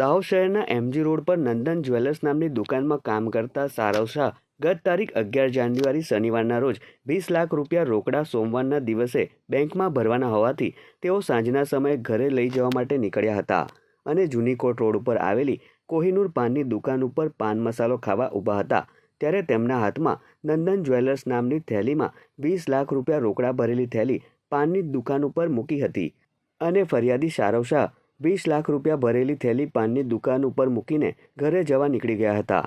દાહોદ શહેરના MG road પર Nandan jewellers નામની દુકાનમાં કામ કરતા સારવ શાહ ગત તારીખ 11 જાન્યુઆરી શનિવારના રોજ 20 લાખ રૂપિયા રોકડા સોમવારના દિવસે બેંકમાં ભરવાના હોવાથી તેઓ સાંજના સમયે ઘરે લઈ જવા માટે નીકળ્યા હતા અને જૂનીકોટ રોડ ઉપર આવેલી કોહિનૂર પાનની દુકાન ઉપર પાન મસાલો ખાવા ઊભા હતા ત્યારે તેમના હાથમાં નંદન જ્વેલર્સ નામની થેલીમાં 20 લાખ રૂપિયા રોકડા ભરેલી થેલી પાનની દુકાન ઉપર મૂકી હતી અને ફરિયાદી સારવ શાહ 20 લાખ રૂપિયા ભરેલી થેલી પાનની દુકાન ઉપર મૂકીને ઘરે જવા નીકળી ગયા હતા।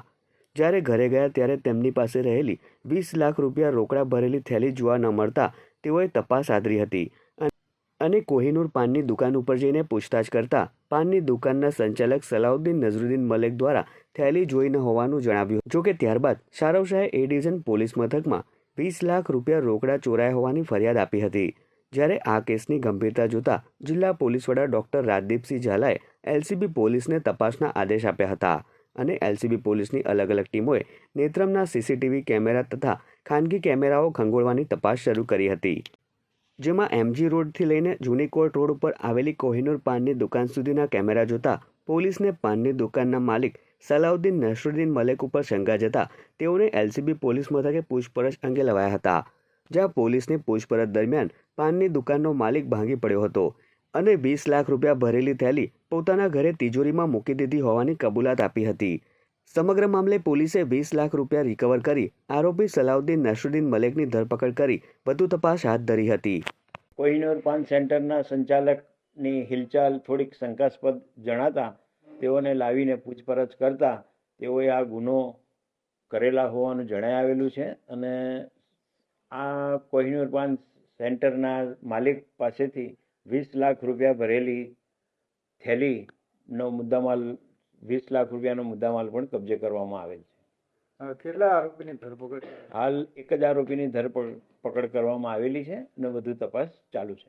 જ્યારે ઘરે ગયા ત્યારે તેમની પાસે રહેલી 20 લાખ રૂપિયા રોકડા ભરેલી થેલી જોવા ન મળતા તેઓએ તપાસ આદરી હતી અને કોહિનૂર પાનની દુકાન ઉપર જઈને પૂછતાછ કરતા પાનની દુકાનના સંચાલક સલાઉદ્દીન નઝરુદ્દીન મલેક દ્વારા થેલી જોઈ ન હોવાનું જણાવ્યું। જોકે ત્યારબાદ સારવ શાહે એ ડિવિઝન પોલીસ મથકમાં 20 લાખ રૂપિયા રોકડા ચોરાયા હોવાની ફરિયાદ આપી હતી। જ્યારે આ કેસની ગંભીરતા જોતા જિલ્લા પોલીસ વડા ડોક્ટર રાજદીપસિંહ ઝાલાએ એલસીબી પોલીસને તપાસના આદેશ આપ્યા હતા અને એલસીબી પોલીસની અલગ અલગ ટીમોએ નેત્રમના સીસીટીવી કેમેરા તથા ખાનગી કેમેરાઓ ખંગોળવાની તપાસ શરૂ કરી હતી, જેમાં એમજી રોડથી લઈને જૂનીકોટ રોડ ઉપર આવેલી કોહિનૂર પાનની દુકાન સુધીના કેમેરા જોતા પોલીસને પાનની દુકાનના માલિક સલાઉદ્દીન નસરુદ્દીન મલેક ઉપર શંકા જતા તેઓને એલસીબી પોલીસ મથકે પૂછપરછ અંગે લવાયા હતા, જ્યાં પોલીસની પૂછપરછ દરમિયાન પાનની દુકાનનો માલિક ભાંગી પડ્યો હતો અને 20 લાખ રૂપિયા ભરેલી થેલી પોતાના ઘરે તિજોરીમાં મૂકી દીધી હોવાની કબૂલાત આપી હતી। સમગ્ર મામલે પોલીસે 20 લાખ રૂપિયા રિકવર કરી આરોપી સલાઉદ્દીન નસરુદ્દીન મલેકની ધરપકડ કરી વધુ તપાસ હાથ ધરી હતી। કોહિનૂર પાન સેન્ટરના સંચાલકની હિલચાલ થોડીક શંકાસ્પદ જણાતા તેઓને લાવીને પૂછપરછ કરતા તેઓએ આ ગુનો કરેલા હોવાનું જણાઈ આવેલું છે અને આ કોહિનૂર પાન સેન્ટરના માલિક પાસેથી 20 લાખ રૂપિયા ભરેલી થેલીનો મુદ્દામાલ 20 લાખ રૂપિયાનો મુદ્દામાલ પણ કબજે કરવામાં આવેલ છે। કેટલા આરોપીની ધરપકડ? હાલ એક જ આરોપીની ધરપકડ કરવામાં આવેલી છે અને વધુ તપાસ ચાલુ છે।